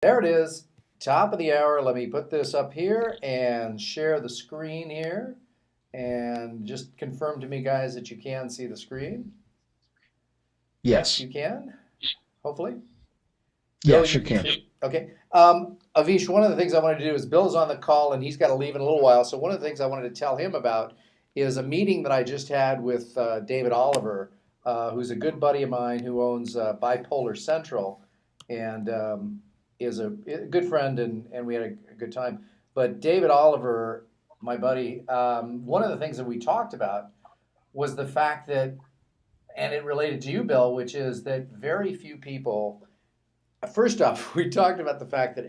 There it is, top of the hour. Let me put this up here and share the screen here. And just confirm to me, guys, that you can see the screen. Yes, Yes. you can, hopefully. Bill, Yeah, you sure can can. see? Okay. Avish, one of the things I wanted to do is Bill's on the call and he's got to leave in a little while. So one of the things I wanted to tell him about is a meeting that I just had with David Oliver, who's a good buddy of mine who owns Bipolar Central and is a good friend, and we had a good time. But David Oliver, my buddy, one of the things that we talked about was the fact that, and it related to you, Bill, which is that very few people. First off, we talked about the fact that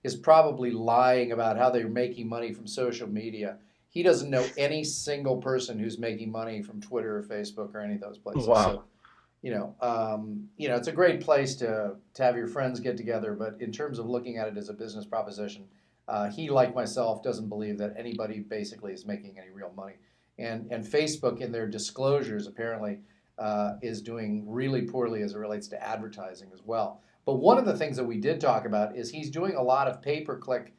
is probably lying about how they're making money from social media. He doesn't know any single person who's making money from Twitter or Facebook or any of those places. So, Wow. it's a great place to have your friends get together. But in terms of looking at it as a business proposition, he, like myself, doesn't believe that anybody basically is making any real money. And Facebook, in their disclosures, apparently is doing really poorly as it relates to advertising as well. But one of the things that we did talk about is he's doing a lot of pay-per-click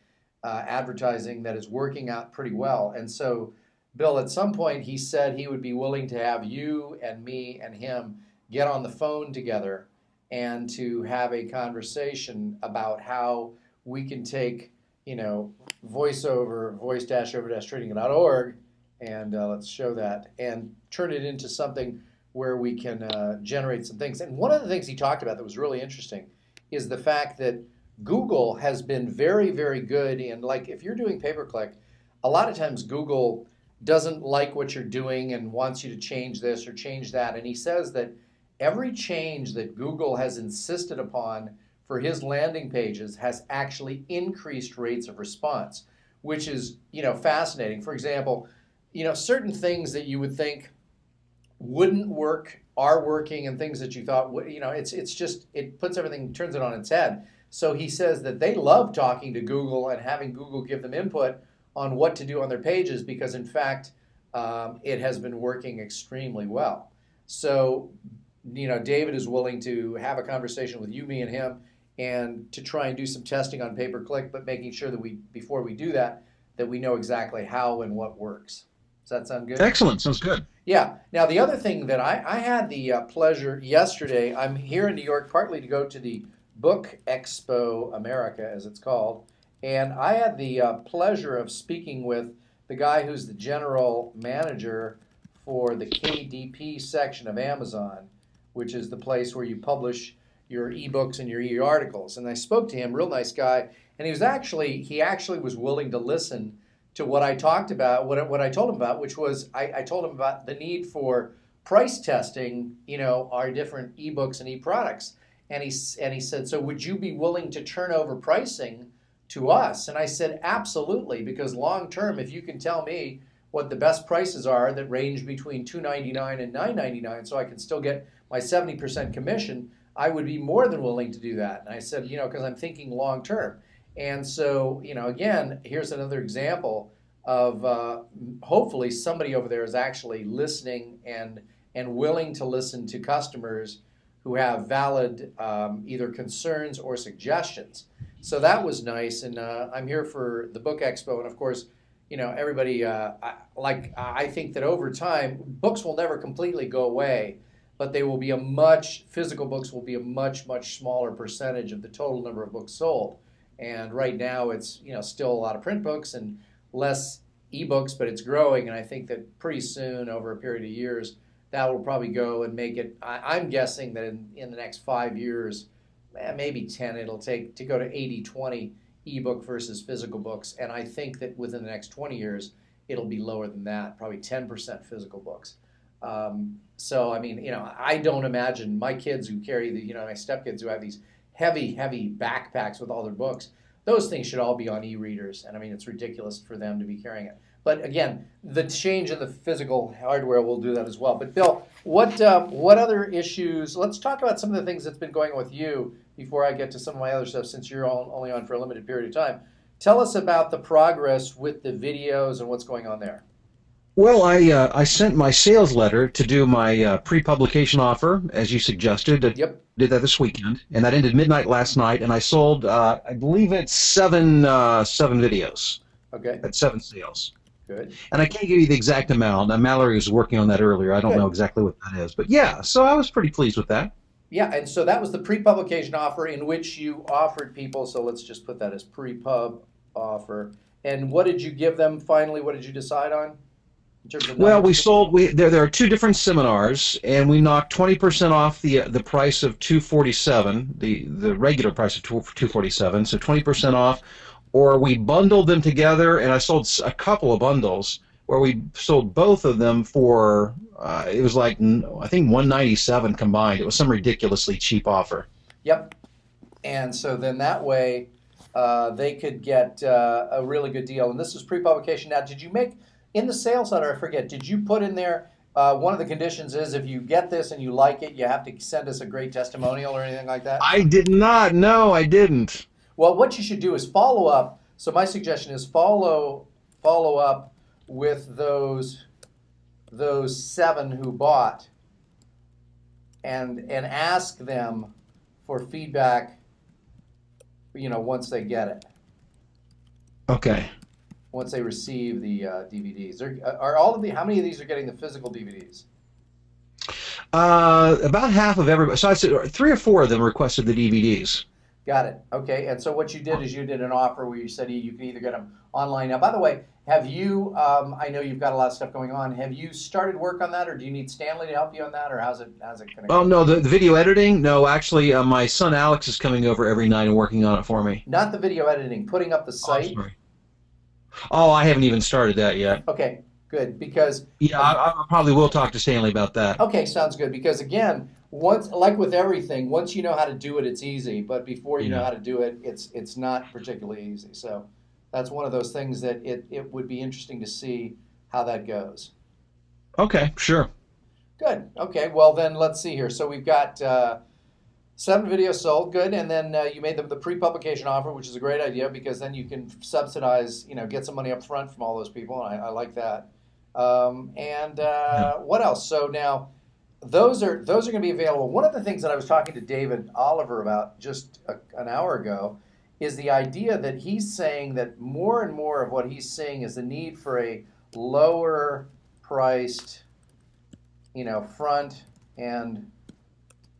advertising that is working out pretty well. And so, Bill, at some point, he said he would be willing to have you and me and him get on the phone together and to have a conversation about how we can take, voiceover, voice-over-trading.org, and let's show that, and turn it into something where we can generate some things. And one of the things he talked about that was really interesting is the fact that Google has been very, very good in, like, if you're doing pay per click, a lot of times Google doesn't like what you're doing and wants you to change this or change that. And he says that every change that Google has insisted upon for his landing pages has actually increased rates of response, which is, fascinating. For example, certain things that you would think wouldn't work are working, and things that you thought would, it's just, it puts everything, turns it on its head. So he says that they love talking to Google and having Google give them input on what to do on their pages because, in fact, it has been working extremely well. So, David is willing to have a conversation with you, me, and him, and to try and do some testing on pay per click, but making sure that before we do that, that we know exactly how and what works. Does that sound good? Excellent. Sounds good. Yeah. Now, the other thing that I had the pleasure yesterday, I'm here in New York partly to go to the Book Expo America, as it's called. And I had the pleasure of speaking with the guy who's the general manager for the KDP section of Amazon, which is the place where you publish your ebooks and your e-articles. And I spoke to him, real nice guy, and he actually was willing to listen to what I talked about, what I told him about, which was I told him about the need for price testing, our different ebooks and e-products. And he said, so would you be willing to turn over pricing to us? And I said, absolutely, because long term, if you can tell me what the best prices are that range between $2.99 and $9.99, so I can still get my 70% commission, I would be more than willing to do that. And I said, because I'm thinking long term. And so, again, here's another example of hopefully somebody over there is actually listening and willing to listen to customers who have valid either concerns or suggestions. So that was nice, and I'm here for the Book Expo, and of course, everybody I think that over time, books will never completely go away, but physical books will be a much smaller percentage of the total number of books sold. And right now, it's still a lot of print books and less ebooks, but it's growing. And I think that pretty soon, over a period of years, that will probably go and make it. I'm guessing that in the next 5 years, maybe 10, it'll take to go to 80-20 ebook versus physical books. And I think that within the next 20 years, it'll be lower than that, probably 10% physical books. So I mean, I don't imagine my kids who carry my stepkids who have these heavy backpacks with all their books. Those things should all be on e-readers, and I mean it's ridiculous for them to be carrying it. But again, the change in the physical hardware will do that as well. But Bill, what other issues? Let's talk about some of the things that's been going on with you before I get to some of my other stuff. Since you're only on for a limited period of time, tell us about the progress with the videos and what's going on there. Well, I sent my sales letter to do my pre-publication offer, as you suggested. I Yep. did that this weekend, and that ended midnight last night. And I sold, I believe it's seven videos Okay. at seven sales. Good. And I can't give you the exact amount. Mallory was working on that earlier. I don't know Good. exactly what that is, but yeah. So I was pretty pleased with that. Yeah, and so that was the pre-publication offer in which you offered people. So let's just put that as pre-pub offer. And what did you give them finally? What did you decide on in terms of Well, we numbers? sold. There are two different seminars, and we knocked 20% off the price of 247, the regular price of 247. So 20% off, or we bundled them together, and I sold a couple of bundles where we sold both of them for it was like I think 197 combined. It was some ridiculously cheap offer. Yep. And so then that way they could get a really good deal. And this is pre-publication. Now, did you make in the sales letter? I forget. Did you put in there one of the conditions is if you get this and you like it, you have to send us a great testimonial or anything like that? I did not. No, I didn't. Well, what you should do is follow up. So my suggestion is follow up with those seven who bought and ask them for feedback. Once they get it, Okay. once they receive the DVDs, are all of the how many of these are getting the physical DVDs? About half of everybody. So I said three or four of them requested the DVDs. Got it. Okay. And so what you did is you did an offer where you said you can either get them online. Now, by the way, have you? I know you've got a lot of stuff going on. Have you started work on that, or do you need Stanley to help you on that, or how's it going to Oh go? no, the video editing? No, actually, my son Alex is coming over every night and working on it for me. Not the video editing, putting up the Oh, I'm site. sorry. Oh, I haven't even started that yet. Okay, good. Because Yeah, I probably will talk to Stanley about that. okay, sounds good. Because again, once like with everything, once you know how to do it, it's easy. But before you know Yeah. how to do it, it's not particularly easy. So that's one of those things that it would be interesting to see how that goes. Okay, sure. Good. Okay. Well, then let's see here. So we've got seven videos sold. Good. And then you made the pre-publication offer, which is a great idea because then you can subsidize, get some money up front from all those people. And I like that. And Yeah. what else? So now those are going to be available. One of the things that I was talking to David Oliver about just an hour ago is the idea that he's saying that more and more of what he's seeing is the need for a lower priced front end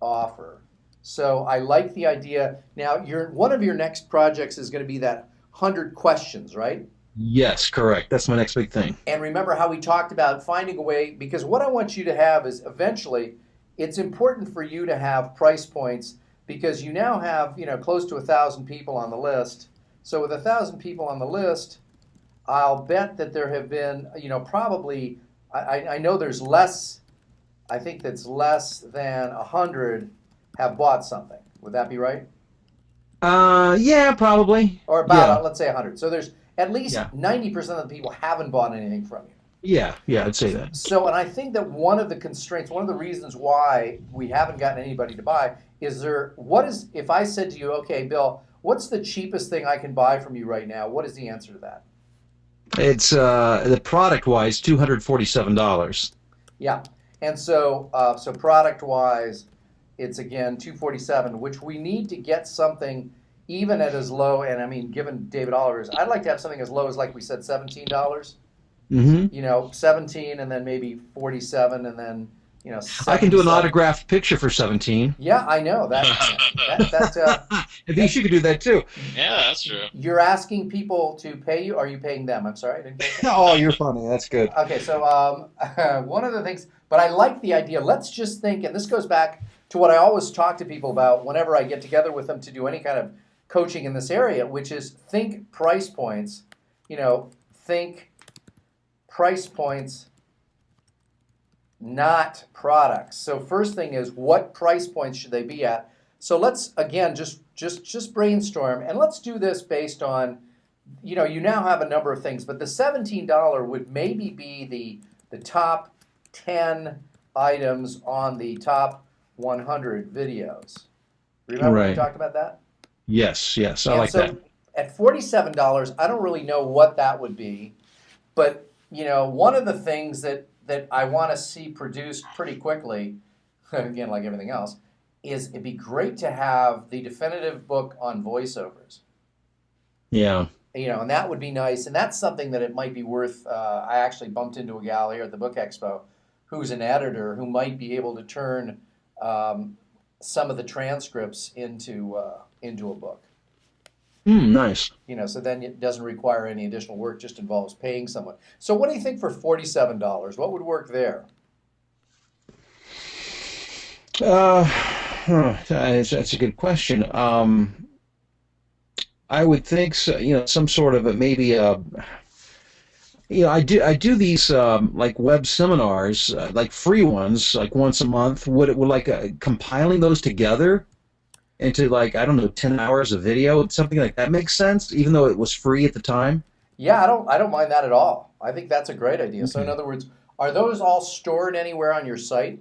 offer. So I like the idea. Now, one of your next projects is going to be that 100 questions, right? Yes, correct. That's my next big thing. And remember how we talked about finding a way, because what I want you to have is eventually, it's important for you to have price points because you now have, close to 1,000 people on the list. So with 1,000 people on the list, I'll bet that there have been, probably, I know there's less. I think that's less than 100 have bought something. Would that be right? Yeah, probably. Or about, Yeah, let's say 100. So there's at least yeah, 90% of the people haven't bought anything from you. yeah, yeah. I'd say that. So, and I think that one of the constraints, one of the reasons why we haven't gotten anybody to buy if I said to you, okay, Bill, what's the cheapest thing I can buy from you right now? What is the answer to that? It's the product wise, $247. Yeah. And so product wise, it's again 247, which we need to get something even at as low. And I mean, given David Oliver's, I'd like to have something as low as like we said, $17. Mm-hmm. 17, and then maybe 47, and then I can do an 77. autographed picture for 17. Yeah, I know that. That At that least you could do that too. Yeah, that's true. you're asking people to pay you. Or are you paying them? I'm sorry, I didn't get that. Oh, you're funny. That's good. Okay, so one of the things, but I like the idea. Let's just think, and this goes back to what I always talk to people about whenever I get together with them to do any kind of coaching in this area, which is think price points. Think price points, not products. So first thing is what price points should they be at? So let's again just brainstorm and let's do this based on you now have a number of things, but the $17 would maybe be the top 10 items on the top 100 videos. Remember we Right. talked about that? Yes, yes. I And like that. so at $47, I don't really know what that would be, but one of the things that I want to see produced pretty quickly, again, like everything else, is it'd be great to have the definitive book on voiceovers. Yeah. And that would be nice. And that's something that it might be worth. I actually bumped into a gal here at the Book Expo who's an editor who might be able to turn some of the transcripts into a book. Nice. So then it doesn't require any additional work, just involves paying someone. So what do you think for $47? What would work there? That's a good question. I would think so, some sort of maybe I do these like web seminars, like free ones, like once a month. Would like compiling those together into like I don't know 10 hours of video, something like that makes sense, even though it was free at the time. Yeah, I don't mind that at all. I think that's a great idea. So in Okay. other words, are those all stored anywhere on your site?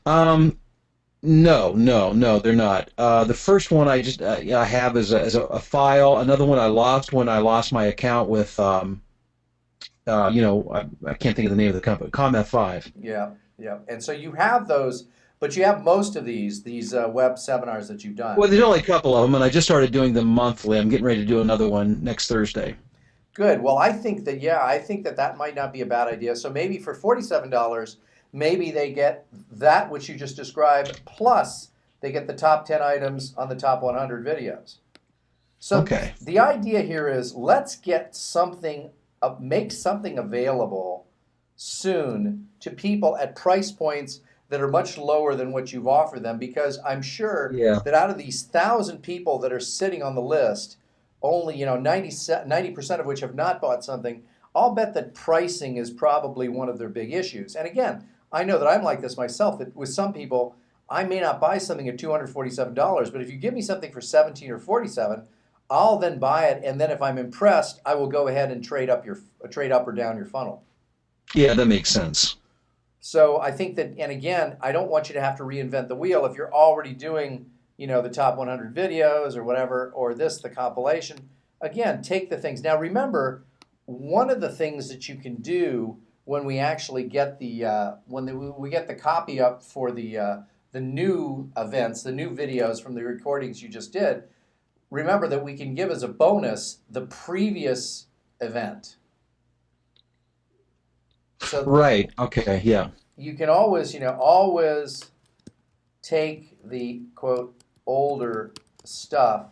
Um, no, no, no, they're not. The first one I have as a file. Another one I lost when I lost my account with I can't think of the name of the company, ComF5. Yeah, yeah. And so you have those, but you have most of these web seminars that you've done. Well, there's only a couple of them, and I just started doing them monthly. I'm getting ready to do another one next Thursday. Good. Well, I think that that might not be a bad idea. So maybe for $47, maybe they get that which you just described, plus they get the top 10 items on the top 100 videos. So Okay. the idea here is let's get something, make something available soon to people at price points that are much lower than what you've offered them, because I'm sure Yeah. that out of these 1,000 people that are sitting on the list, only 90% of which have not bought something. I'll bet that pricing is probably one of their big issues. And again, I know that I'm like this myself, that with some people I may not buy something at $247, but if you give me something for 17 or 47, I'll then buy it, and then if I'm impressed, I will go ahead and trade up or down your funnel. Yeah, that makes sense. So I think that, and again, I don't want you to have to reinvent the wheel if you're already doing, the top 100 videos or whatever, or the compilation. Again, take the things. Now remember, one of the things that you can do when we actually get we get the copy up for the new events, the new videos from the recordings you just did. Remember that we can give as a bonus the previous event. So Right. Okay. Yeah. you can always take the quote older stuff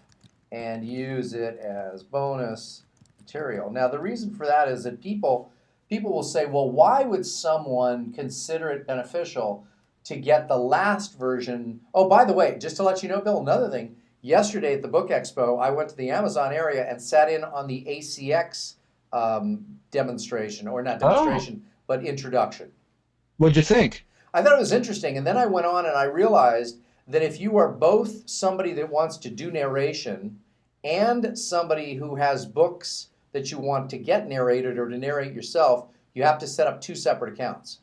and use it as bonus material. Now the reason for that is that people will say, well, why would someone consider it beneficial to get the last version? Oh, by the way, just to let you know, Bill, another thing. Yesterday at the Book Expo, I went to the Amazon area and sat in on the ACX demonstration, or not Oh, demonstration, but introduction. what'd you think? I thought it was interesting, and then I went on and I realized that if you are both somebody that wants to do narration and somebody who has books that you want to get narrated or to narrate yourself, you have to set up two separate accounts.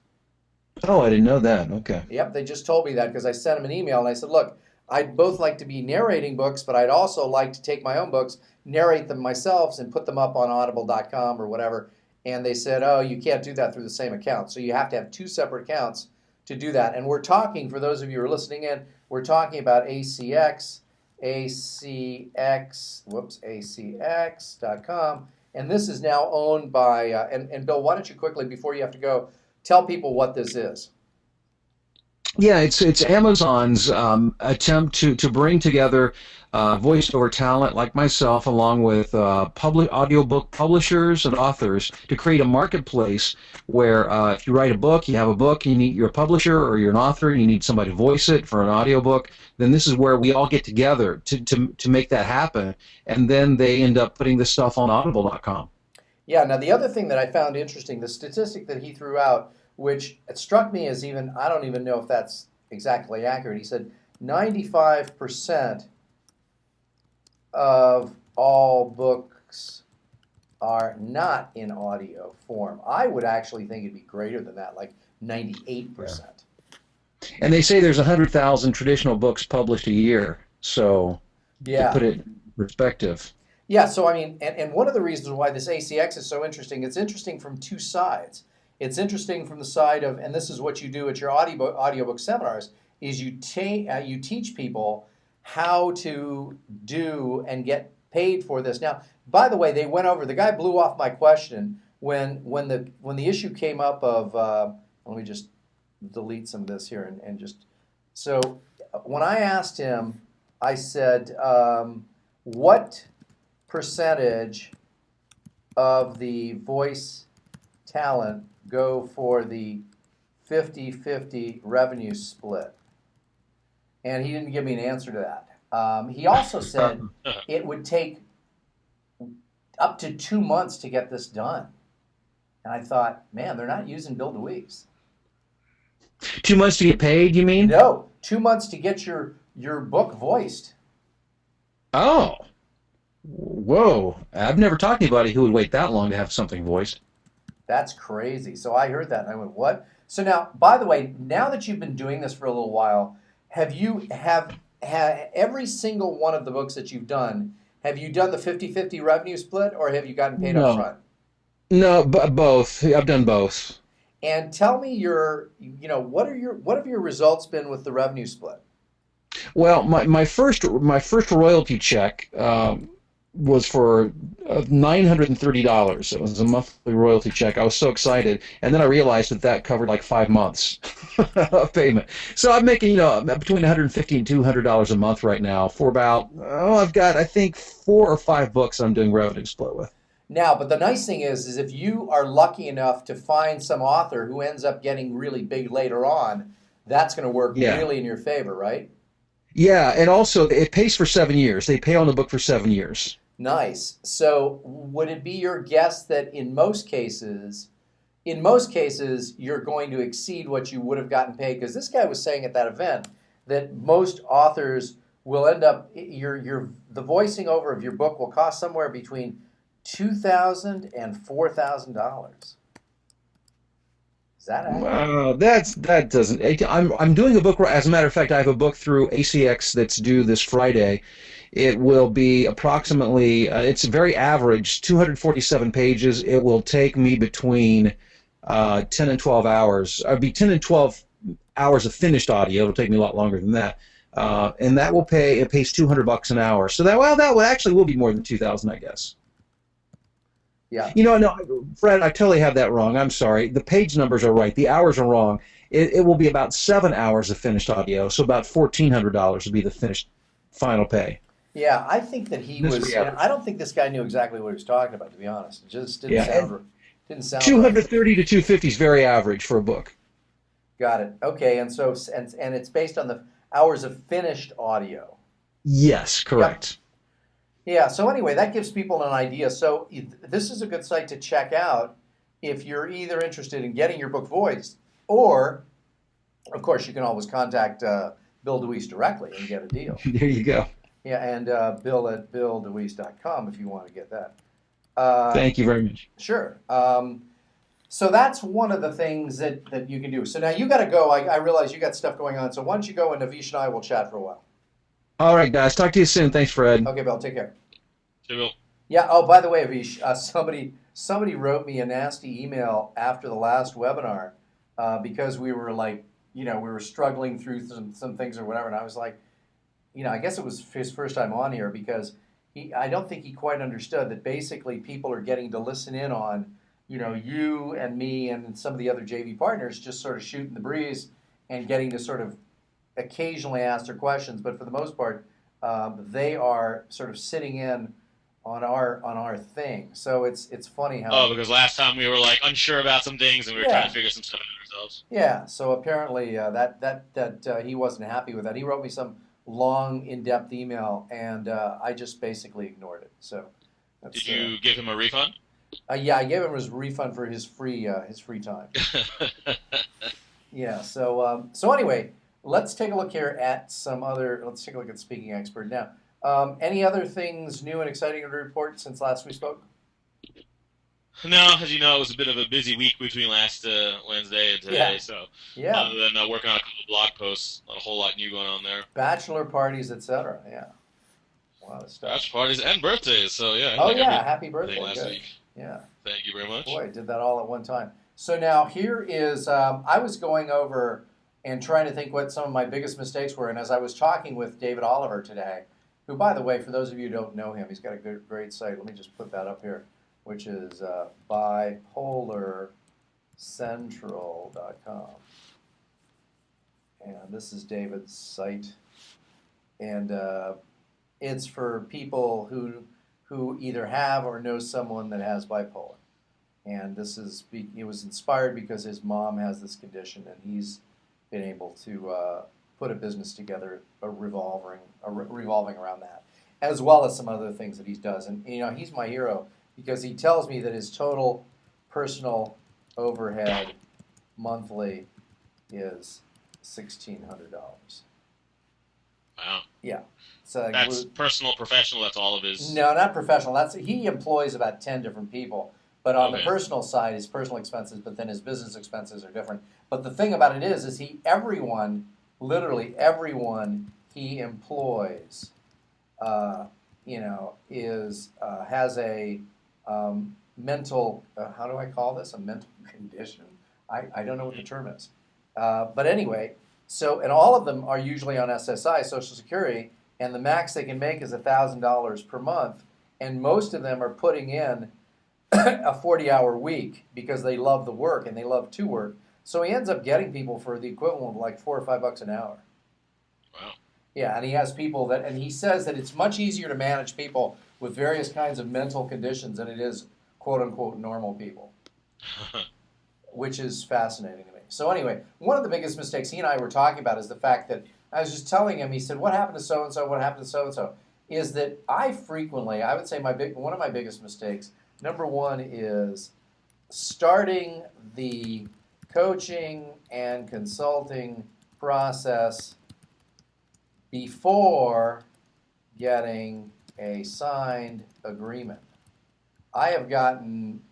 Oh, I didn't know that. Okay. Yep, they just told me that because I sent them an email and I said, look, I'd both like to be narrating books, but I'd also like to take my own books, narrate them myself, and put them up on audible.com or whatever. And they said, oh, you can't do that through the same account. So you have to have two separate accounts to do that. And we're talking, for those of you who are listening in, we're talking about ACX.com. And this is now owned by, and Bill, why don't you quickly, before you have to go, tell people what this is? Yeah, it's Amazon's attempt to bring together voiceover talent like myself, along with public audiobook publishers and authors, to create a marketplace where if you write a book, you have a book, you need your publisher or you're an author, and you need somebody to voice it for an audiobook, then this is where we all get together to make that happen, and then they end up putting this stuff on audible.com. Yeah, now the other thing that I found interesting, the statistic that he threw out, which it struck me as even, I don't even know if that's exactly accurate. He said 95% of all books are not in audio form. I would actually think it'd be greater than that, like Yeah. 98%. And they say there's 100,000 traditional books published a year, so to Yeah. put it in perspective. Yeah, so I mean, and one of the reasons why this ACX is so interesting, it's interesting from two sides. It's interesting from the side of, and this is what you do at your audiobook seminars, is you teach people how to do and get paid for this. Now, by the way, they went over. The guy blew off my question when the issue came up of. Let me just delete some of this here and just so when I asked him, I said, what percentage of the voice talent go for the 50-50 revenue split? And he didn't give me an answer to that. He also said it would take up to 2 months to get this done. And I thought, man, they're not using Bill DeWeese. 2 months to get paid, you mean? No, 2 months to get your book voiced. Oh, whoa. I've never talked to anybody who would wait that long to have something voiced. That's crazy. So I heard that and I went, what? So now, by the way, now that you've been doing this for a little while, have every single one of the books that you've done, have you done the 50-50 revenue split or have you gotten paid up No, front? no, both. I've done both. And tell me what have your results been with the revenue split? Well, my first royalty check was for $930. It was a monthly royalty check. I was so excited, and then I realized that covered like 5 months of payment. So I'm making between 150 and $200 a month right now for about I've got I think 4 or 5 books I'm doing revenue split with. Now, but the nice thing is if you are lucky enough to find some author who ends up getting really big later on, that's going to work Yeah, really in your favor, right? yeah, and also it pays for 7 years. They pay on the book for 7 years. Nice. So, would it be your guess that in most cases, you're going to exceed what you would have gotten paid? Because this guy was saying at that event that most authors will end up the voicing over of your book will cost somewhere between $2,000 and $4,000. Is that accurate? That doesn't. I'm doing a book. As a matter of fact, I have a book through ACX that's due this Friday. It will be approximately. It's very average, 247 pages. It will take me between 10 and 12 hours. It'll be 10 and 12 hours of finished audio. It'll take me a lot longer than that. And that will pay. It pays $200 an hour. So that will actually will be more than 2,000, I guess. Yeah. No, Fred, I totally have that wrong. I'm sorry. The page numbers are right. The hours are wrong. It will be about 7 hours of finished audio, so about $1,400 will be the finished final pay. Yeah, I think that he This will was. be average. I don't think this guy knew exactly what he was talking about. To be honest, it just didn't Yeah, sound and didn't sound right. 230 to 250 is very average for a book. Got it. Okay, and so and it's based on the hours of finished audio. Yes, Yep. correct. Yeah. So anyway, that gives people an idea. So this is a good site to check out if you're either interested in getting your book voiced, or, of course, you can always contact Bill DeWeese directly and get a deal. There you go. Yeah, and Bill at BillDeWeese.com if you want to get that. Uh, Thank you very much. sure. So that's one of the things that you can do. So now you got to go. I realize you got stuff going on. So why don't you go and Navish and I will chat for a while. All right, guys. Talk to you soon. Thanks, Fred. Okay, Bill, take care. So we'll, Yeah. Oh, by the way, Avish, somebody wrote me a nasty email after the last webinar because we were like, we were struggling through some things or whatever, and I was like, I guess it was his first time on here because I don't think he quite understood that basically people are getting to listen in on, you and me and some of the other JV partners just sort of shooting the breeze and getting to sort of occasionally ask their questions, but for the most part, they are sort of sitting in on our thing. So it's funny how. because last time we were like unsure about some things and we were trying to Yeah. figure some stuff out ourselves. Yeah, so apparently that he wasn't happy with that. He wrote me some long, in-depth email, and I just basically ignored it. So Did that's you give him a refund? yeah, I gave him his refund for his free time. Yeah. So anyway, let's take a look here at some other. Let's take a look at Speaking Expert now. Any other things new and exciting to report since last we spoke? No, as you know, it was a bit of a busy week between last Wednesday and Yeah. today. So Yeah, other than working on a couple blog posts, not a whole lot new going on there. bachelor parties, etc. Yeah, A lot of stuff. Watch parties and birthdays. So yeah, Oh like yeah, happy everything birthday! last Good. week. Yeah. Thank you very much. Boy, I did that all at one time. So now here is, I was going over and trying to think what some of my biggest mistakes were. And as I was talking with David Oliver today, who, by the way, for those of you who don't know him, he's got a good, great site. Let me just put that up here, which is bipolarcentral.com. And this is David's site. And it's for people who either have or know someone that has bipolar. And it was inspired because his mom has this condition, and he's been able to put a business together revolving around that, as well as some other things that he does. And he's my hero because he tells me that his total personal overhead monthly is $1,600. Wow. Yeah. So that's personal, professional. That's all of his. No, not professional. He employs about 10 different people. But on the personal side, his personal expenses, but then his business expenses are different. But the thing about it is literally everyone he employs, has a mental, how do I call this? A mental condition? I don't know what the term is. But anyway, and all of them are usually on SSI, Social Security, and the max they can make is $1,000 per month. And most of them are putting in a 40-hour week because they love the work and they love to work. So he ends up getting people for the equivalent of like $4 or $5 an hour. Wow. Yeah, and he has people and he says that it's much easier to manage people with various kinds of mental conditions than it is quote unquote normal people, which is fascinating to me. So anyway, one of the biggest mistakes he and I were talking about is the fact that I was just telling him, he said, what happened to so-and-so, what happened to so-and-so, is that I would say one of my biggest mistakes, number one, is starting the coaching and consulting process before getting a signed agreement. I have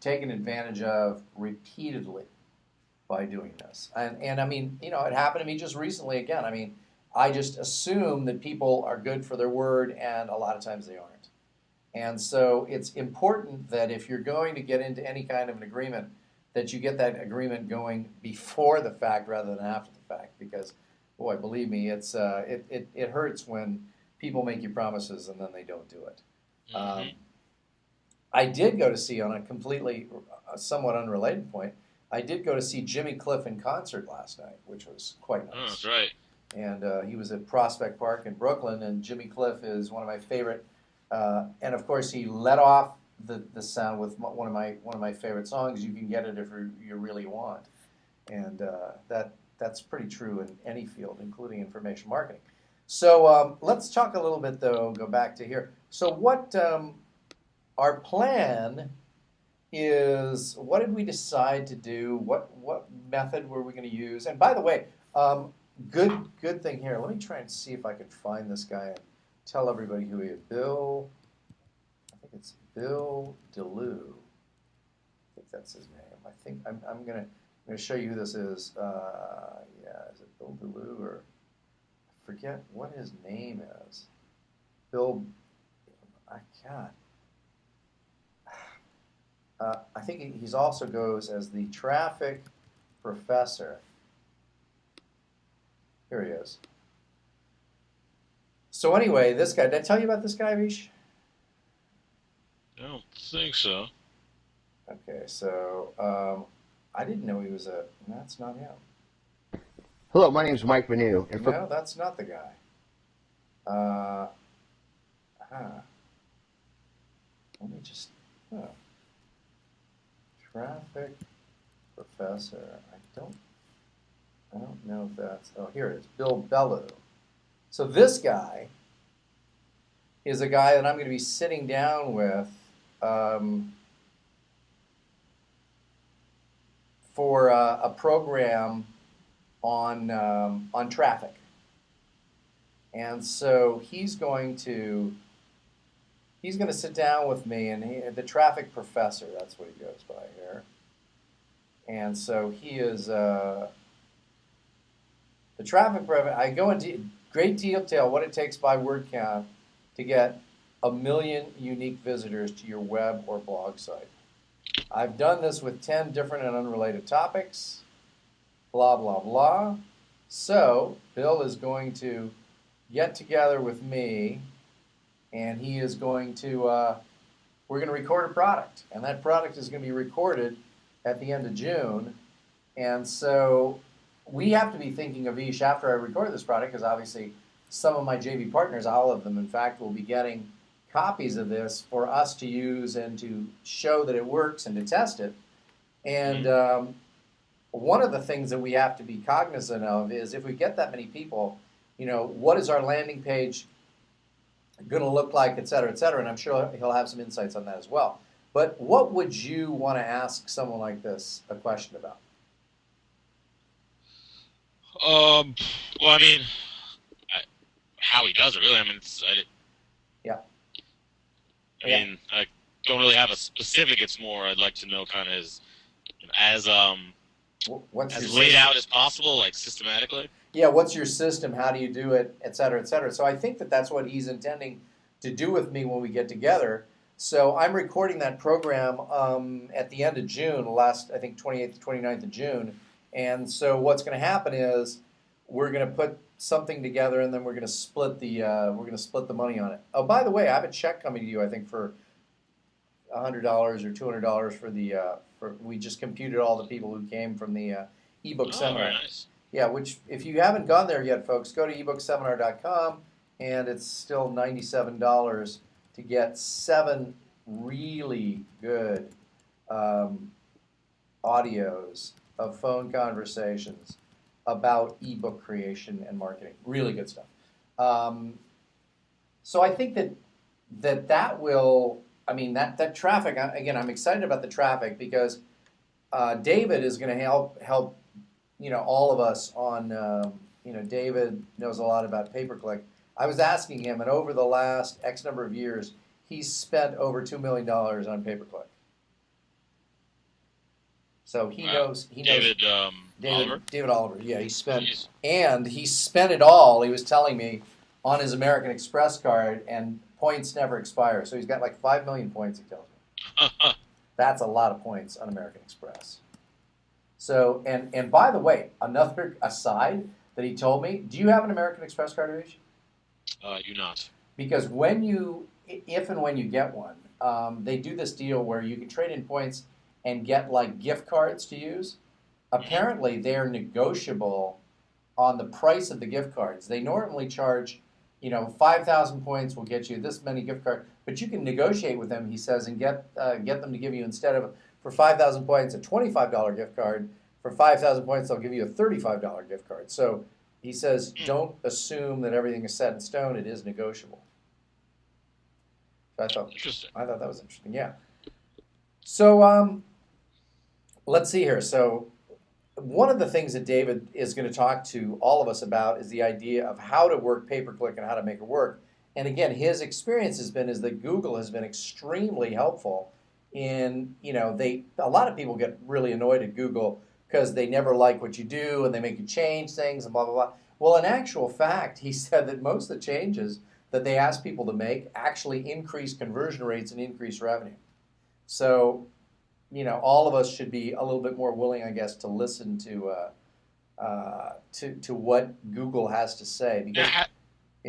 taken advantage of repeatedly by doing this. And I mean, it happened to me just recently again. I mean, I just assume that people are good for their word, and a lot of times they aren't. And so it's important that if you're going to get into any kind of an agreement, that you get that agreement going before the fact rather than after the fact. Because, boy, believe me, it hurts when people make you promises and then they don't do it. Mm-hmm. I did go to see, on a somewhat unrelated point, I did go to see Jimmy Cliff in concert last night, which was quite nice. Oh, that's right. And he was at Prospect Park in Brooklyn, and Jimmy Cliff is one of my favorite. And of course, he led off the sound with one of my favorite songs. You can get it if you really want, and that's pretty true in any field, including information marketing. So let's talk a little bit, though. Go back to here. So what our plan is? What did we decide to do? What method were we going to use? And by the way, good thing here. Let me try and see if I can find this guy and tell everybody who he is. I think it's Bill DeLue. I think that's his name. I think I'm gonna show you who this is. Is it Bill DeLue or I forget what his name is. Bill, I can't. I think he's also goes as the traffic professor. Here he is. So anyway, this guy, did I tell you about this guy, Vish? I don't think so. Okay, so I didn't know he was that's not him. Hello, my name is Mike Vanu. No, that's not the guy. Let me just, traffic professor. I don't know if that's, here it is, Bill Bellew. So this guy is a guy that I'm going to be sitting down with for a program on traffic. And so he's going to sit down with me, and the traffic professor, that's what he goes by here. And so he is the traffic professor. I go into great detail what it takes by word count to get 1 million unique visitors to your web or blog site. I've done this with 10 different and unrelated topics, blah, blah, blah. So Bill is going to get together with me, and he is going to, we're going to record a product, and that product is going to be recorded at the end of June. And so we have to be thinking of Ish after I record this product, because obviously some of my JV partners, all of them, in fact, will be getting copies of this for us to use and to show that it works and to test it. And one of the things that we have to be cognizant of is if we get that many people, what is our landing page going to look like, et cetera, and I'm sure he'll have some insights on that as well. But what would you want to ask someone like this a question about? Well, I mean, how he does it, really. I mean, Yeah. I mean, I don't really have a specific. It's more I'd like to know kind of as laid out as possible, like systematically. Yeah, what's your system? How do you do it, et cetera, et cetera. So I think that that's what he's intending to do with me when we get together. So I'm recording that program at the end of June, I think 28th to 29th of June. And so what's going to happen is we're going to put something together, and then we're going to split the money on it. Oh, by the way, I have a check coming to you, I think, for $100 or $200 for we just computed all the people who came from the ebook seminar. Very nice. Yeah, which if you haven't gone there yet, folks, go to ebookseminar.com, and it's still $97 to get 7 really good audios of phone conversations about ebook creation and marketing. Really good stuff. So I think that will, I mean, that traffic, again, I'm excited about the traffic because David is going to help all of us on, David knows a lot about pay-per-click. I was asking him, and over the last X number of years, he's spent over $2 million on pay-per-click. So he knows. David Oliver? David Oliver, yeah, he spent it all, he was telling me, on his American Express card, and points never expire. So he's got like 5 million points, he tells me. That's a lot of points on American Express. So, and by the way, another aside that he told me, do you have an American Express card, Arish? I do not. Because if and when you get one, they do this deal where you can trade in points and get like gift cards to use. Apparently, they're negotiable on the price of the gift cards. They normally charge, 5,000 points will get you this many gift cards, but you can negotiate with them, he says, and get them to give you, instead of for 5,000 points a $25 gift card, for 5,000 points they'll give you a $35 gift card. So he says, don't assume that everything is set in stone. It is negotiable. So I thought that was interesting. Yeah. So let's see here. So one of the things that David is going to talk to all of us about is the idea of how to work pay-per-click and how to make it work. And again, his experience is that Google has been extremely helpful in, a lot of people get really annoyed at Google because they never like what you do and they make you change things and blah, blah, blah. Well, in actual fact, he said that most of the changes that they ask people to make actually increase conversion rates and increase revenue. So, all of us should be a little bit more willing, I guess, to listen to what Google has to say. Because,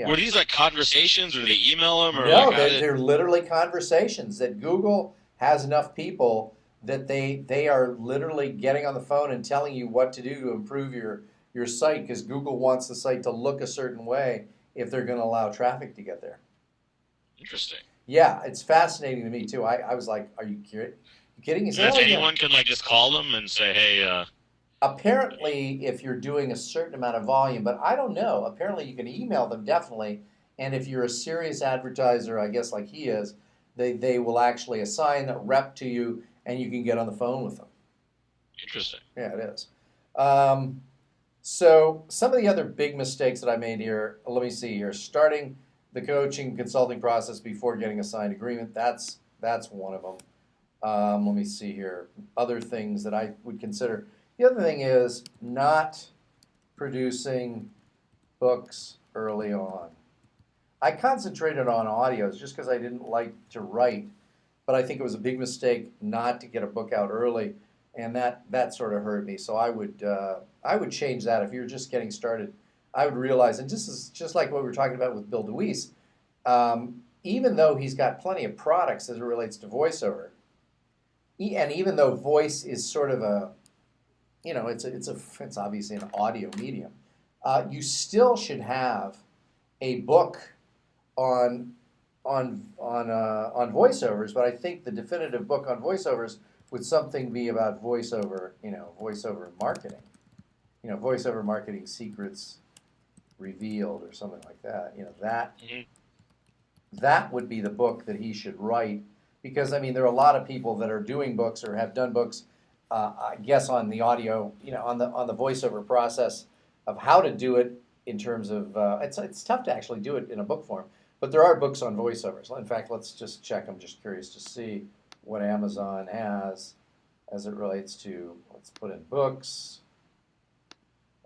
were these like conversations, or do they email them? Or no, they're literally conversations that Google has enough people that they are literally getting on the phone and telling you what to do to improve your site, because Google wants the site to look a certain way if they're going to allow traffic to get there. Interesting. Yeah, it's fascinating to me too. I was like, are you kidding? He said, anyone can just call them and say, hey. Apparently, if you're doing a certain amount of volume, but I don't know. Apparently, you can email them definitely, and if you're a serious advertiser, I guess like he is, they will actually assign a rep to you, and you can get on the phone with them. Interesting. Yeah, it is. So some of the other big mistakes that I made here, let me see here. Starting the coaching consulting process before getting a signed agreement, that's one of them. Let me see here. Other things that I would consider. The other thing is not producing books early on. I concentrated on audios just because I didn't like to write, but I think it was a big mistake not to get a book out early, and that sort of hurt me. So I would change that if you're just getting started. I would realize, and this is just like what we were talking about with Bill DeWeese, even though he's got plenty of products as it relates to voiceover, and even though voice is sort of a, it's obviously an audio medium, you still should have a book on on voiceovers. But I think the definitive book on voiceovers would something be about voiceover, voiceover marketing, voiceover marketing secrets revealed or something like that. That would be the book that he should write, because I mean there are a lot of people that are doing books or have done books, I guess on the audio, on the voiceover process of how to do it in terms of it's tough to actually do it in a book form, but there are books on voiceovers. In fact, let's just check. I'm just curious to see what Amazon has as it relates to. Let's put in books.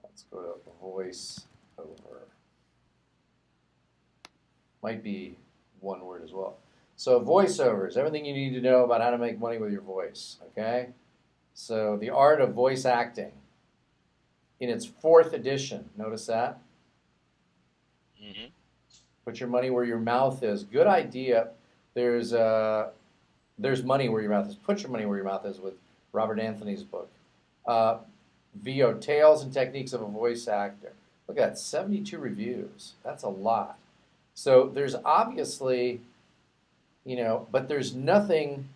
Let's go to voiceover. Might be one word as well. So voiceovers, everything you need to know about how to make money with your voice, okay? So the art of voice acting in its 4th edition, notice that? Mm-hmm. Put your money where your mouth is. Good idea. There's money where your mouth is. Put your money where your mouth is with Robert Anthony's book. VO, Tales and Techniques of a Voice Actor. Look at that, 72 reviews. That's a lot. So there's obviously, but there's nothing,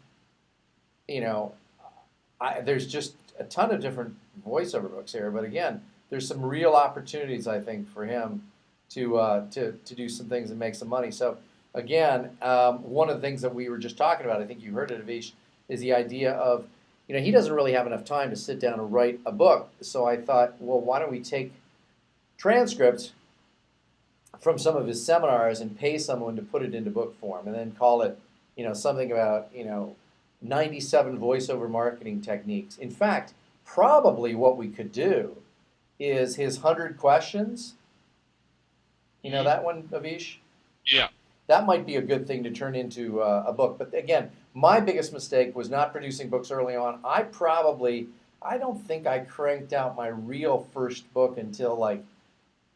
there's just a ton of different voiceover books here. But again, there's some real opportunities, I think, for him to do some things and make some money. So again, one of the things that we were just talking about, I think you heard it, Avish, is the idea of, he doesn't really have enough time to sit down and write a book. So I thought, well, why don't we take transcripts from some of his seminars and pay someone to put it into book form, and then call it, something about, 97 voiceover marketing techniques. In fact, probably what we could do is his 100 questions. That one, Avish? Yeah. That might be a good thing to turn into a book. But again, my biggest mistake was not producing books early on. I don't think I cranked out my real first book until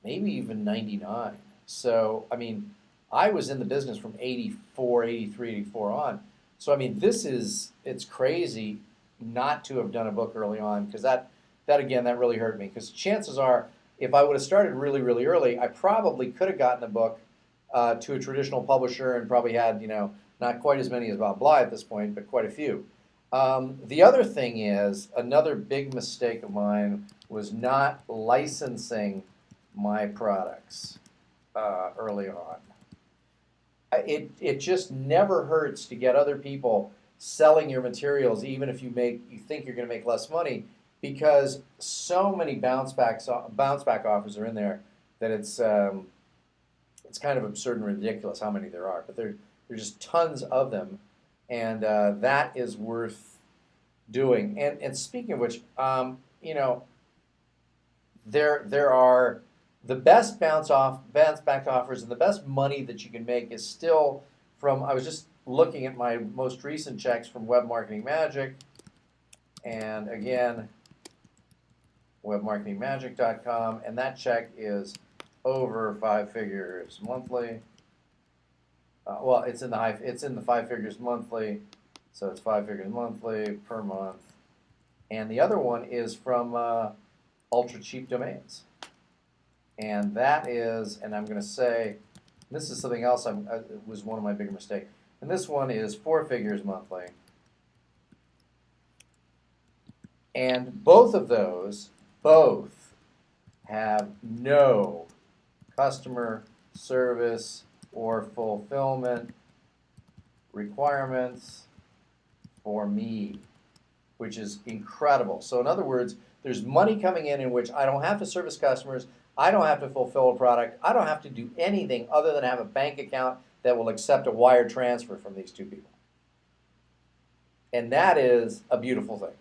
maybe even 99. So, I mean, I was in the business from 84, 83, 84 on. So, I mean, it's crazy not to have done a book early on, because that really hurt me. Because chances are, if I would have started really, really early, I probably could have gotten a book to a traditional publisher and probably had, not quite as many as Bob Bly at this point, but quite a few. The other thing is, another big mistake of mine was not licensing my products early on. It just never hurts to get other people selling your materials, even if you think you're going to make less money, because so many bounce back offers are in there that it's kind of absurd and ridiculous how many there are. But there's just tons of them, and that is worth doing. And speaking of which, there are the best bounce back offers, and the best money that you can make is still from. I was just looking at my most recent checks from Web Marketing Magic, and again, webmarketingmagic.com, and that check is over 5 figures monthly. Well, it's in the 5 figures monthly, so it's 5 figures monthly per month. And the other one is from Ultra Cheap Domains, and that is, and I'm going to say, this is something else. It was one of my bigger mistakes, and this one is 4 figures monthly. And both of those, have no customer service or fulfillment requirements for me, which is incredible. So in other words, there's money coming in which I don't have to service customers, I don't have to fulfill a product, I don't have to do anything other than have a bank account that will accept a wire transfer from these two people. And that is a beautiful thing.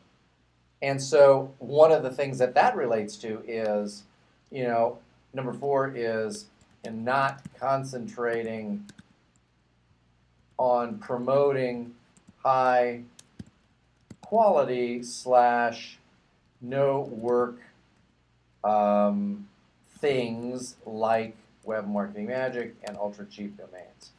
And so one of the things that relates to is, number 4 is and not concentrating on promoting high quality / no work things like Web Marketing Magic and ultra cheap domains.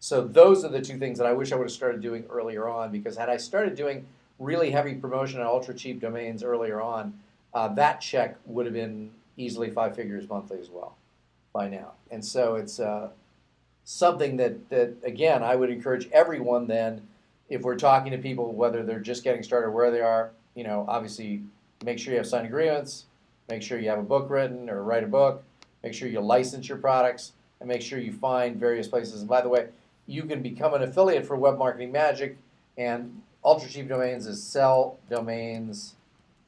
So those are the two things that I wish I would have started doing earlier on, because had I started doing really heavy promotion on ultra cheap domains earlier on, that check would have been easily 5 figures monthly as well by now. And so it's something that again, I would encourage everyone then, if we're talking to people, whether they're just getting started or where they are, obviously make sure you have signed agreements, make sure you have a book written or write a book, make sure you license your products, and make sure you find various places. And by the way, you can become an affiliate for Web Marketing Magic, and Ultra Cheap Domains is Sell Domains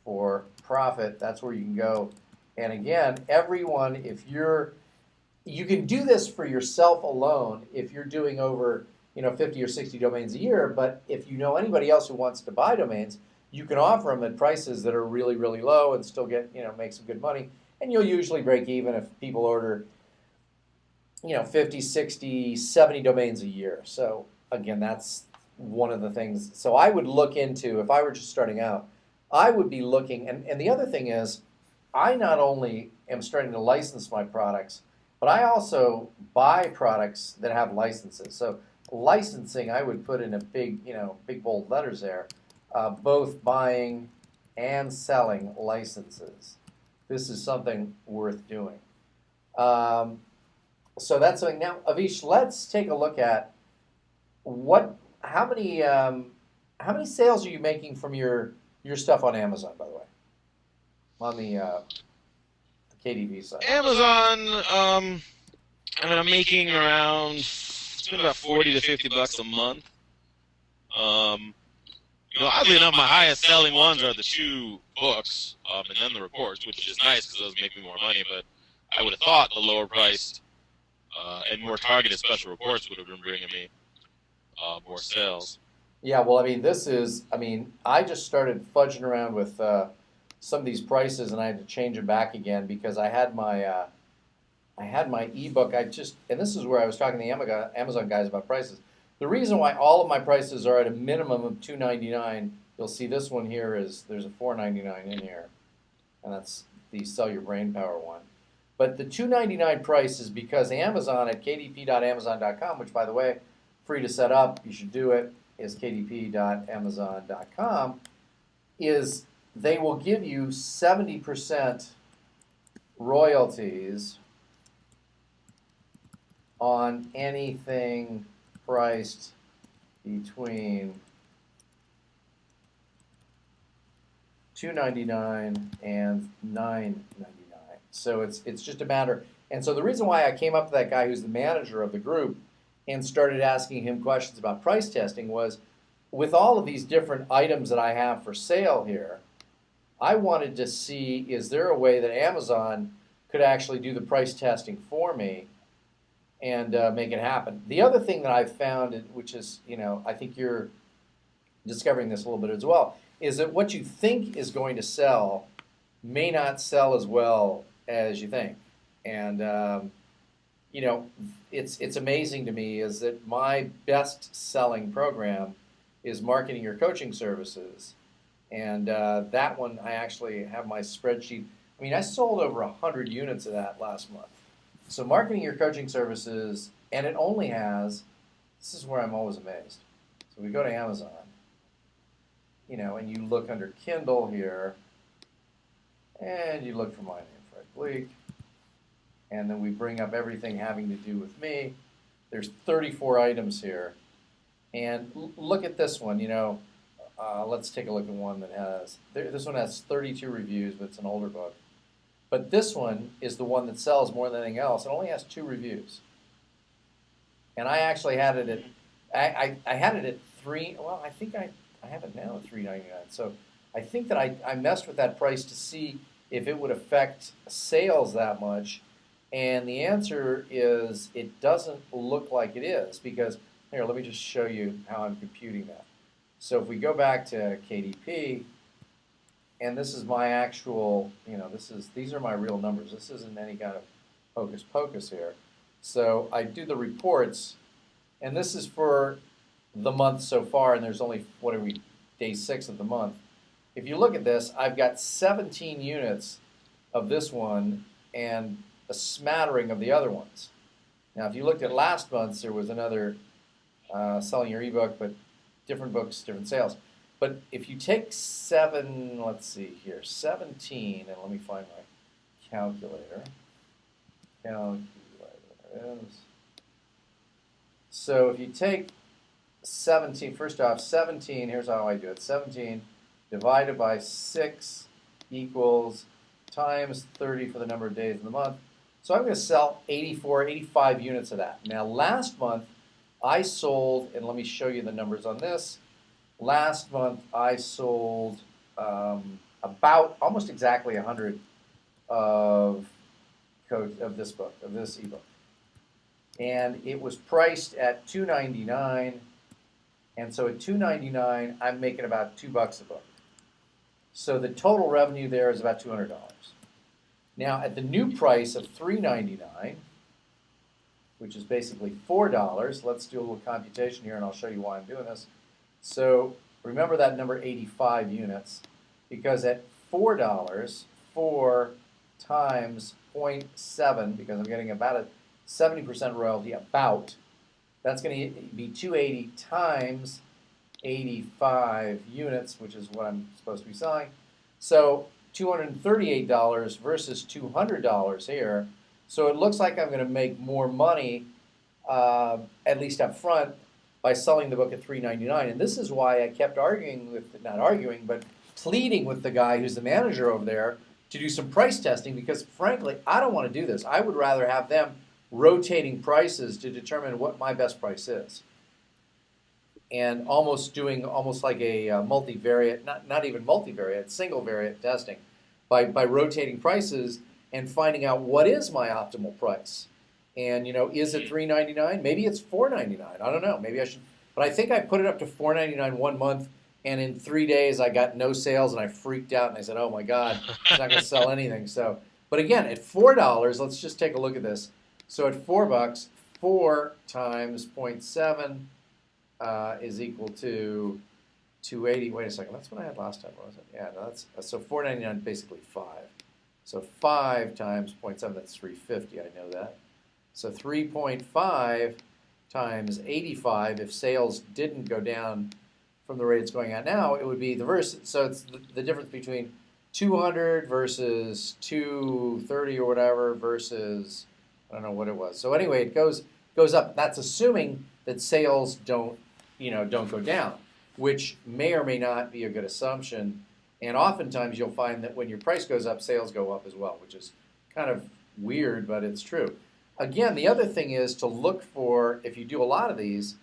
for Profit. That's where you can go. And again, everyone, you can do this for yourself alone if you're doing over 50 or 60 domains a year. But if you know anybody else who wants to buy domains, you can offer them at prices that are really, really low and still get make some good money. And you'll usually break even if people order 50, 60, 70 domains a year. So again, that's one of the things. So I would look into, if I were just starting out, I would be looking, and the other thing is, I not only am starting to license my products, but I also buy products that have licenses. So licensing, I would put in a big bold letters there, both buying and selling licenses. This is something worth doing. So that's something. Now, Avish, let's take a look at how many sales are you making from your stuff on Amazon, by the way, on the KDP side? Amazon, I'm making around, it's been about 40 to 50 bucks a month. Oddly enough, my highest selling ones are the 2 books, and then the reports, which is nice because those make me more money. But I would have thought the lower priced and more targeted special reports would have been bringing me more sales. Yeah, well, I just started fudging around with some of these prices, and I had to change it back again because I had my ebook. And this is where I was talking to the Amazon guys about prices. The reason why all of my prices are at a minimum of $2.99, you'll see this one here there's a $4.99 in here, and that's the Sell Your Brain Power one. But the $2.99 price is because Amazon at kdp.amazon.com, which, by the way, free to set up, you should do it, is kdp.amazon.com, is they will give you 70% royalties on anything priced between $2.99 and $9.99. So it's just a matter. And so the reason why I came up to that guy who's the manager of the group and started asking him questions about price testing was, with all of these different items that I have for sale here, I wanted to see, is there a way that Amazon could actually do the price testing for me and make it happen. The other thing that I've found, which is, I think you're discovering this a little bit as well, is that what you think is going to sell may not sell as well as you think. And, it's amazing to me is that my best-selling program is Marketing Your Coaching Services. And that one, I actually have my spreadsheet. I sold over 100 units of that last month. So Marketing Your Coaching Services, and it only has, this is where I'm always amazed. So we go to Amazon, and you look under Kindle here, and you look for my name, Fred Gleeck, and then we bring up everything having to do with me. There's 34 items here. And look at this one, let's take a look at one that has, this one has 32 reviews, but it's an older book. But this one is the one that sells more than anything else. It only has 2 reviews. And I actually had it at, I had it at 3, well, I think I have it now at $3.99. So I think that I messed with that price to see if it would affect sales that much. And the answer is it doesn't look like it is, because, here, let me just show you how I'm computing that. So if we go back to KDP, and this is my actual, these are my real numbers. This isn't any kind of hocus pocus here. So I do the reports, and this is for the month so far, and there's only, what are we, day 6 of the month. If you look at this, I've got 17 units of this one and a smattering of the other ones. Now, if you looked at last month's, there was another selling your ebook, but different books, different sales. But if you take 17, and let me find my calculator. So if you take 17, first off, 17, here's how I do it. 17 divided by 6 equals times 30 for the number of days in the month. So I'm going to sell 84, 85 units of that. Now, last month, I sold, and let me show you the numbers on this. Last month, I sold about almost exactly 100 of this book, of this ebook. And it was priced at $2.99. And so at $2.99, I'm making about $2 a book. So the total revenue there is about $200. Now, at the new price of $3.99, which is basically $4, let's do a little computation here, and I'll show you why I'm doing this. So remember that number 85 units, because at $4, 4 times 0.7, because I'm getting about a 70% royalty, that's going to be 280 times 85 units, which is what I'm supposed to be selling. So $238 versus $200 here. So it looks like I'm going to make more money, at least up front, by selling the book at $3.99. And this is why I kept pleading with the guy who's the manager over there to do some price testing, because frankly, I don't want to do this. I would rather have them rotating prices to determine what my best price is. And almost like a multivariate, not even multivariate, single variate testing by rotating prices and finding out what is my optimal price. And, is it $3.99? Maybe it's $4.99. I don't know. Maybe I should. But I think I put it up to $4.99 one month, and in 3 days I got no sales, and I freaked out, and I said, oh, my God, it's not going to sell anything. So, but again, at $4, let's just take a look at this. So at $4, 4 times 0.7 is equal to 280. Wait a second. That's what I had last time, wasn't it? Yeah, no, that's so $4.99 basically 5. So 5 times 0.7, that's 350. I know that. So 3.5 times 85, if sales didn't go down from the rate it's going at now, it would be the verse. So it's the difference between 200 versus 230 or whatever versus, I don't know what it was. So anyway, it goes up. That's assuming that sales don't go down, which may or may not be a good assumption. And oftentimes you'll find that when your price goes up, sales go up as well, which is kind of weird, but it's true. Again, the other thing is to look for, if you do a lot of these,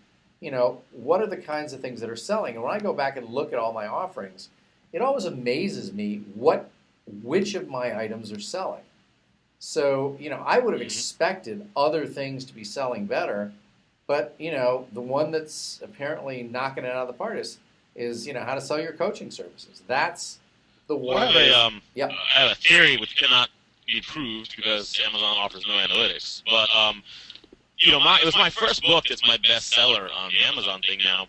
what are the kinds of things that are selling? And when I go back and look at all my offerings, it always amazes me which of my items are selling. So, I would have expected other things to be selling better, but, the one that's apparently knocking it out of the park is how to sell your coaching services. That's the one. Well, I have a theory which cannot be proved because Amazon offers no analytics. But it was my first book that's my bestseller on the Amazon thing now,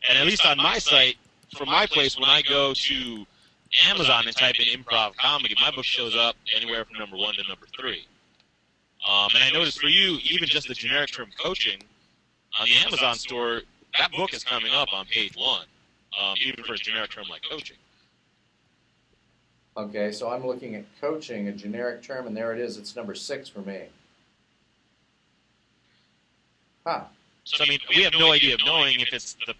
and at least on my site, from my place, when I go to Amazon and type in improv comedy, my book shows up anywhere from number 1 to number 3. And I noticed for you, even just the generic term coaching on the Amazon store, that book is coming up on page 1. Even for a generic term like coaching. Okay, so I'm looking at coaching, a generic term, and there it is. It's number 6 for me. Huh. So, we have no idea of knowing if it's the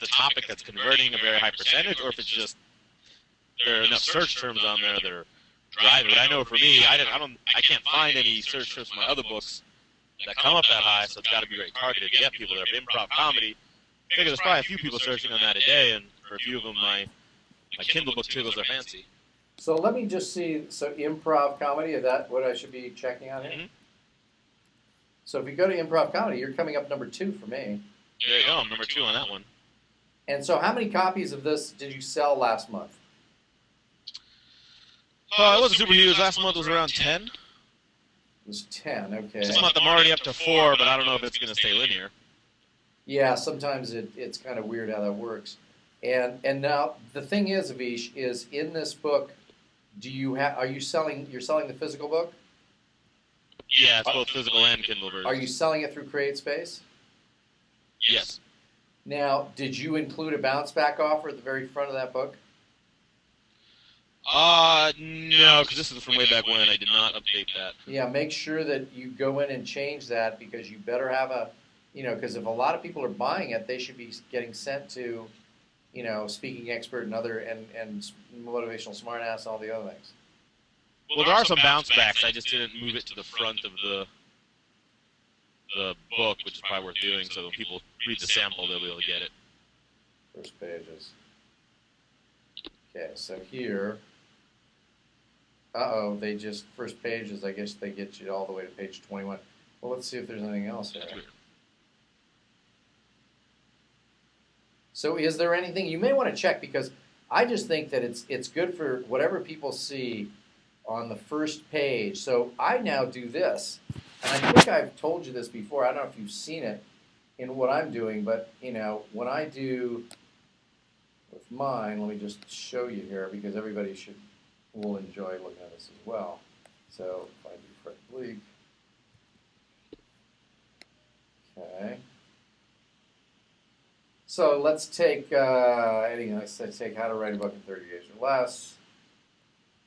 topic that's converting a very high percentage, or if it's just there are enough search terms on there that are driving it. I know for me, I can't find any search terms for my other books that come up that high, so it's got to be very targeted to get people there. But improv comedy, I figure there's probably a few people searching on that a day, and for a few of them, my Kindle book tickles their fancy. So let me just see. So improv comedy, is that what I should be checking out here? Mm-hmm. So if you go to improv comedy, you're coming up number 2 for me. There you go. I'm number 2 on that one. And so how many copies of this did you sell last month? It wasn't super huge. Last month was around 10. was 10. Okay. This month I'm already up to 4, but I don't know if it's going to stay linear. Yeah, sometimes it's kind of weird how that works. And now the thing is, Avish, is in this book, are you selling? You're selling the physical book? Yeah, it's both physical and Kindle versions. Are you selling it through CreateSpace? Yes. Now, did you include a bounce back offer at the very front of that book? No, because this is from way back when. I did not update that. Yeah, make sure that you go in and change that, because you better have because if a lot of people are buying it, they should be getting sent to, Speaking Expert and other and Motivational Smartass and all the other things. Well, there are some bounce backs. I just didn't move it to the front of the book, which is probably worth doing, so when people read the sample, they'll be able to get it. First pages. Okay, so here, they just, first pages, I guess they get you all the way to page 21. Well, let's see if there's anything else here. So is there anything, you may want to check, because I just think that it's good for whatever people see on the first page. So I now do this, and I think I've told you this before. I don't know if you've seen it in what I'm doing, but when I do with mine, let me just show you here, because everybody will enjoy looking at this as well. So if I do Fred Gleeck, okay. So let's take let's take How to Write a Book in 30 Days or Less.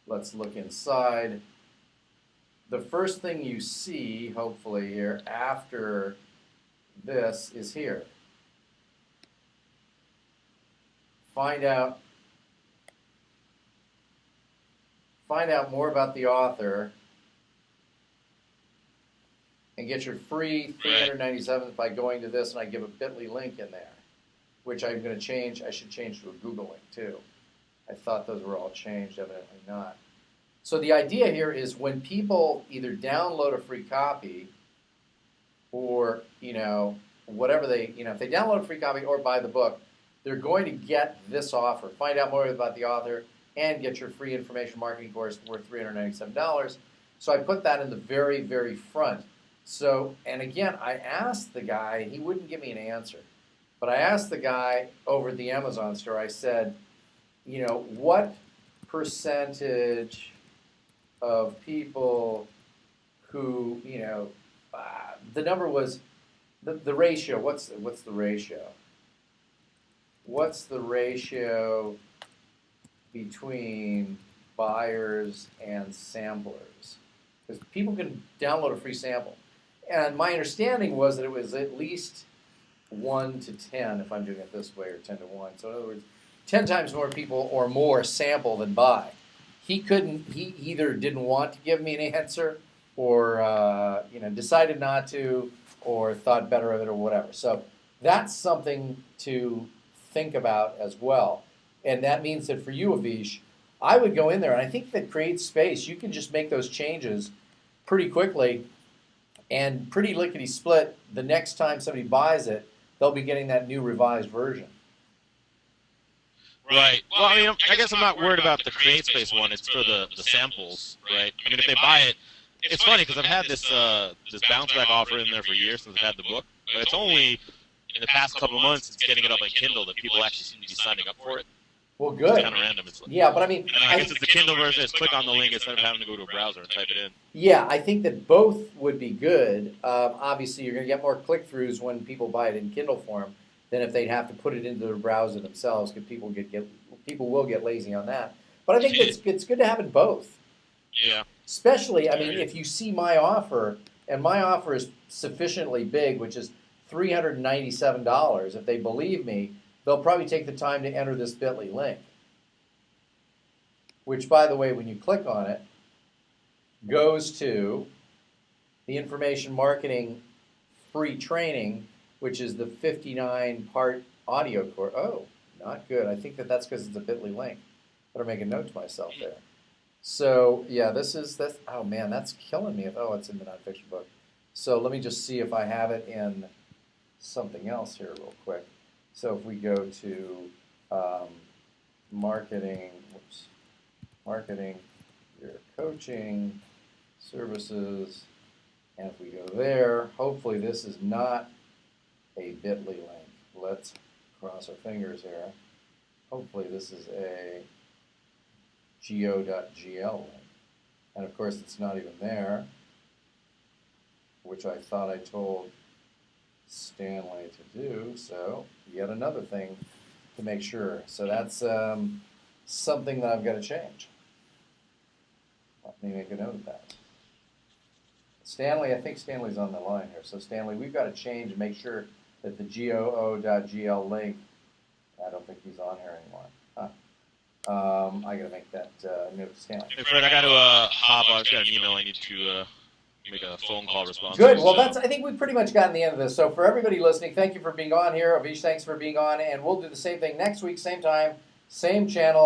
Let's look inside. The first thing you see, hopefully, here after this is here. Find out more about the author and get your free 397 by going to this, and I give a bit.ly link in there, which I'm going to change. I should change to a Google link too. I thought those were all changed, evidently not. So the idea here is when people either download a free copy or, whatever if they download a free copy or buy the book, they're going to get this offer. Find out more about the author and get your free information marketing course worth $397. So I put that in the very, very front. So, and again, I asked the guy, he wouldn't give me an answer, but I asked the guy over at the Amazon store, I said, what percentage of people who, the number was, the ratio, what's the ratio? What's the ratio between buyers and samplers? Because people can download a free sample. And my understanding was that it was at least 1 to 10, if I'm doing it this way, or 10 to 1. So in other words, 10 times more people or more sample than buy. He either didn't want to give me an answer, or decided not to, or thought better of it, or whatever. So that's something to think about as well. And that means that for you, Avish, I would go in there, and I think that CreateSpace, you can just make those changes pretty quickly, and pretty lickety-split, the next time somebody buys it, they'll be getting that new revised version. Right. Well, I guess I'm not worried about the CreateSpace one. It's for the samples, right? If they buy it, it's funny because I've had this bounce back offer in there for years since I've had the book, but it's only in the past couple of months it's getting it up on Kindle that people actually seem to be signing up for it. Well, good. It's kind of random. Yeah, but I guess it's the Kindle version. Just click on the link instead of having to go to a browser and type it in. Yeah, I think that both would be good. Obviously, you're going to get more click-throughs when people buy it in Kindle form than if they'd have to put it into their browser themselves, because people will get lazy on that. But I think it's good to have it both. Yeah. Especially, if you see my offer, and my offer is sufficiently big, which is $397, if they believe me, they'll probably take the time to enter this bit.ly link, which, by the way, when you click on it, goes to the information marketing free training, which is the 59-part audio course. Oh, not good. I think that's because it's a bit.ly link. Better make a note to myself there. So, yeah, that's, oh man, that's killing me. It's in the nonfiction book. So let me just see if I have it in something else here real quick. So if we go to marketing your coaching services And if we go there, hopefully this is not a bit.ly link. Let's cross our fingers here. Hopefully this is a go.gl link. And of course it's not even there, which I thought I told Stanley to do. So yet another thing to make sure. So that's something that I've got to change. Let me make a note of that. Stanley, I think Stanley's on the line here. So Stanley, we've got to change and make sure that the goo.gl link, I don't think he's on here anymore. I got to make that note to Stanley. Hey Fred, I got to hop on. I just got an email. I need to make a phone call response. Good. Well, I think we've pretty much gotten the end of this. So for everybody listening, thank you for being on here. Avish, thanks for being on. And we'll do the same thing next week, same time, same channel.